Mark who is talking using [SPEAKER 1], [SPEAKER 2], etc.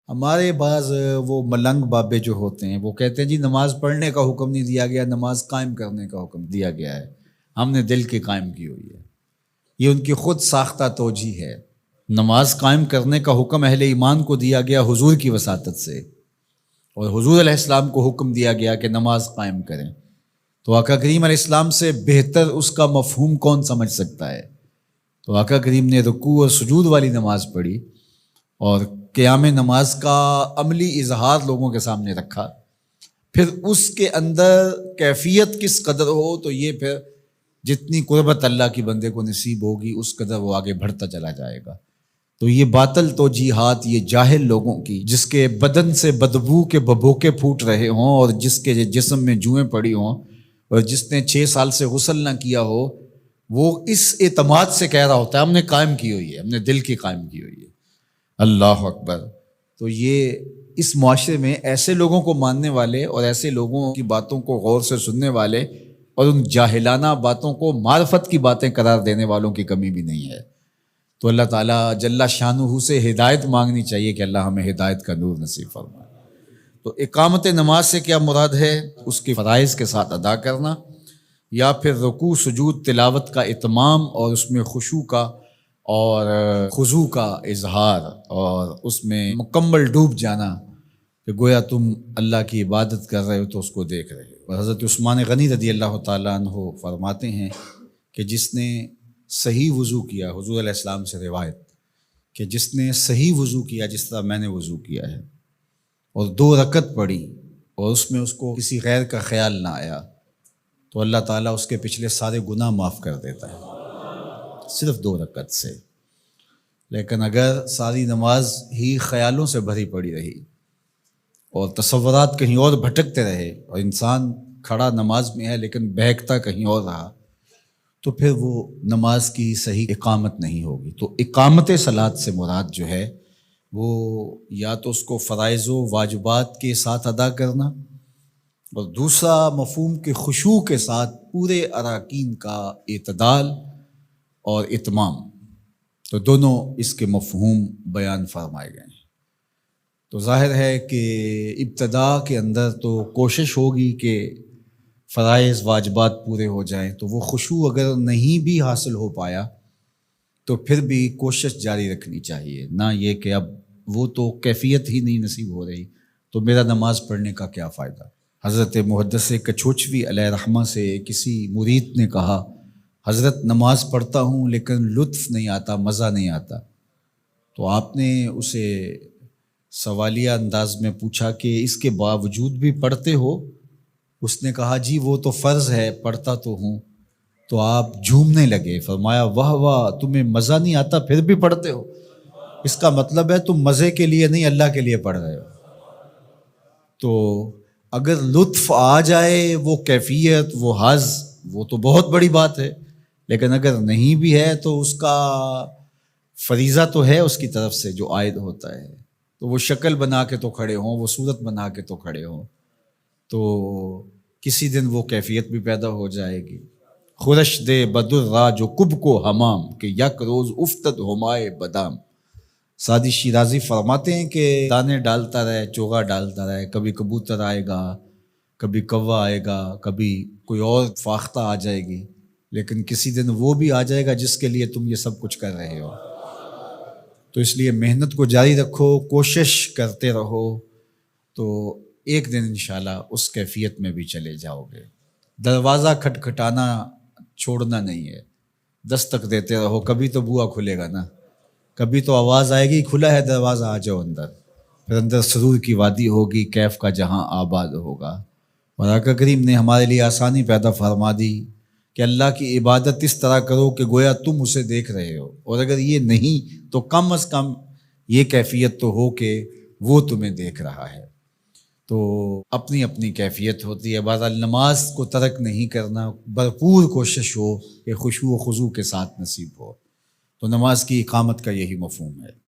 [SPEAKER 1] ہمارے بعض وہ ملنگ بابے جو ہوتے ہیں وہ کہتے ہیں جی نماز پڑھنے کا حکم نہیں دیا گیا، نماز قائم کرنے کا حکم دیا گیا ہے، ہم نے دل کی قائم کی ہوئی ہے۔ یہ ان کی خود ساختہ توجیہ ہے۔ نماز قائم کرنے کا حکم اہل ایمان کو دیا گیا حضور کی وساطت سے، اور حضور علیہ السلام کو حکم دیا گیا کہ نماز قائم کریں، تو آقا کریم علیہ السلام سے بہتر اس کا مفہوم کون سمجھ سکتا ہے؟ تو آقا کریم نے رکوع اور سجود والی نماز پڑھی اور قیام نماز کا عملی اظہار لوگوں کے سامنے رکھا، پھر اس کے اندر کیفیت کس قدر ہو تو یہ پھر جتنی قربت اللہ کی بندے کو نصیب ہوگی اس قدر وہ آگے بڑھتا چلا جائے گا۔ تو یہ باطل توجیہات یہ جاہل لوگوں کی، جس کے بدن سے بدبو کے ببوکے پھوٹ رہے ہوں اور جس کے جسم میں جوئیں پڑی ہوں اور جس نے 6 سال سے غسل نہ کیا ہو، وہ اس اعتماد سے کہہ رہا ہوتا ہے ہم نے قائم کی ہوئی ہے، ہم نے دل کی قائم کی ہوئی ہے۔ اللہ اکبر۔ تو یہ اس معاشرے میں ایسے لوگوں کو ماننے والے اور ایسے لوگوں کی باتوں کو غور سے سننے والے اور ان جاہلانہ باتوں کو معرفت کی باتیں قرار دینے والوں کی کمی بھی نہیں ہے۔ تو اللہ تعالیٰ جل شانہ سے ہدایت مانگنی چاہیے کہ اللہ ہمیں ہدایت کا نور نصیب فرمائے۔ تو اقامت نماز سے کیا مراد ہے؟ اس کی فرائض کے ساتھ ادا کرنا، یا پھر رکوع سجود تلاوت کا اتمام اور اس میں خشوع کا اور خضوع کا اظہار اور اس میں مکمل ڈوب جانا کہ گویا تم اللہ کی عبادت کر رہے ہو تو اس کو دیکھ رہے ہو۔ اور حضرت عثمان غنی رضی اللہ تعالیٰ عنہ فرماتے ہیں کہ جس نے صحیح وضو کیا، حضور علیہ السلام سے روایت کہ جس نے صحیح وضو کیا جس طرح میں نے وضو کیا ہے اور 2 رکعت پڑھی اور اس میں اس کو کسی غیر کا خیال نہ آیا تو اللہ تعالیٰ اس کے پچھلے سارے گناہ معاف کر دیتا ہے صرف 2 رکعت سے۔ لیکن اگر ساری نماز ہی خیالوں سے بھری پڑی رہی اور تصورات کہیں اور بھٹکتے رہے اور انسان کھڑا نماز میں ہے لیکن بہکتا کہیں اور رہا تو پھر وہ نماز کی صحیح اقامت نہیں ہوگی۔ تو اقامت صلاۃ سے مراد جو ہے وہ یا تو اس کو فرائض و واجبات کے ساتھ ادا کرنا، اور دوسرا مفہوم کے خشوع کے ساتھ پورے اراکین کا اعتدال اور اتمام، تو دونوں اس کے مفہوم بیان فرمائے گئے ہیں۔ تو ظاہر ہے کہ ابتدا کے اندر تو کوشش ہوگی کہ فرائض واجبات پورے ہو جائیں، تو وہ خشوع اگر نہیں بھی حاصل ہو پایا تو پھر بھی کوشش جاری رکھنی چاہیے، نہ یہ کہ اب وہ تو کیفیت ہی نہیں نصیب ہو رہی تو میرا نماز پڑھنے کا کیا فائدہ۔ حضرت محدث کچھوچوی علیہ رحمہ سے کسی مرید نے کہا حضرت نماز پڑھتا ہوں لیکن لطف نہیں آتا، مزہ نہیں آتا۔ تو آپ نے اسے سوالیہ انداز میں پوچھا کہ اس کے باوجود بھی پڑھتے ہو؟ اس نے کہا جی وہ تو فرض ہے، پڑھتا تو ہوں۔ تو آپ جھومنے لگے، فرمایا واہ واہ، تمہیں مزہ نہیں آتا پھر بھی پڑھتے ہو؟ اس کا مطلب ہے تم مزے کے لیے نہیں اللہ کے لیے پڑھ رہے ہو۔ تو اگر لطف آ جائے، وہ کیفیت، وہ حظ، وہ تو بہت بڑی بات ہے، لیکن اگر نہیں بھی ہے تو اس کا فریضہ تو ہے اس کی طرف سے جو عائد ہوتا ہے، تو وہ شکل بنا کے تو کھڑے ہوں، وہ صورت بنا کے تو کھڑے ہوں، تو کسی دن وہ کیفیت بھی پیدا ہو جائے گی۔ خورش دے بدر را جو کب کو حمام کہ یک روز افتد ہمائے بدام۔ سعدی شیرازی فرماتے ہیں کہ دانے ڈالتا رہے، چوغا ڈالتا رہے، کبھی کبوتر آئے گا، کبھی کوا آئے گا، کبھی کوئی اور فاختہ آ جائے گی، لیکن کسی دن وہ بھی آ جائے گا جس کے لیے تم یہ سب کچھ کر رہے ہو۔ تو اس لیے محنت کو جاری رکھو، کوشش کرتے رہو، تو ایک دن انشاءاللہ اس کیفیت میں بھی چلے جاؤ گے۔ دروازہ کھٹکھٹانا چھوڑنا نہیں ہے، دستک دیتے رہو، کبھی تو بوا کھلے گا نا، کبھی تو آواز آئے گی کھلا ہے دروازہ آ جاؤ اندر، پھر اندر سرور کی وادی ہوگی، کیف کا جہاں آباد ہوگا۔ اور آقا کریم نے ہمارے لیے آسانی پیدا فرما دی کہ اللہ کی عبادت اس طرح کرو کہ گویا تم اسے دیکھ رہے ہو، اور اگر یہ نہیں تو کم از کم یہ کیفیت تو ہو کہ وہ تمہیں دیکھ رہا ہے۔ تو اپنی اپنی کیفیت ہوتی ہے، بہرحال نماز کو ترک نہیں کرنا، بھرپور کوشش ہو کہ خشوع و خضوع کے ساتھ نصیب ہو۔ تو نماز کی اقامت کا یہی مفہوم ہے۔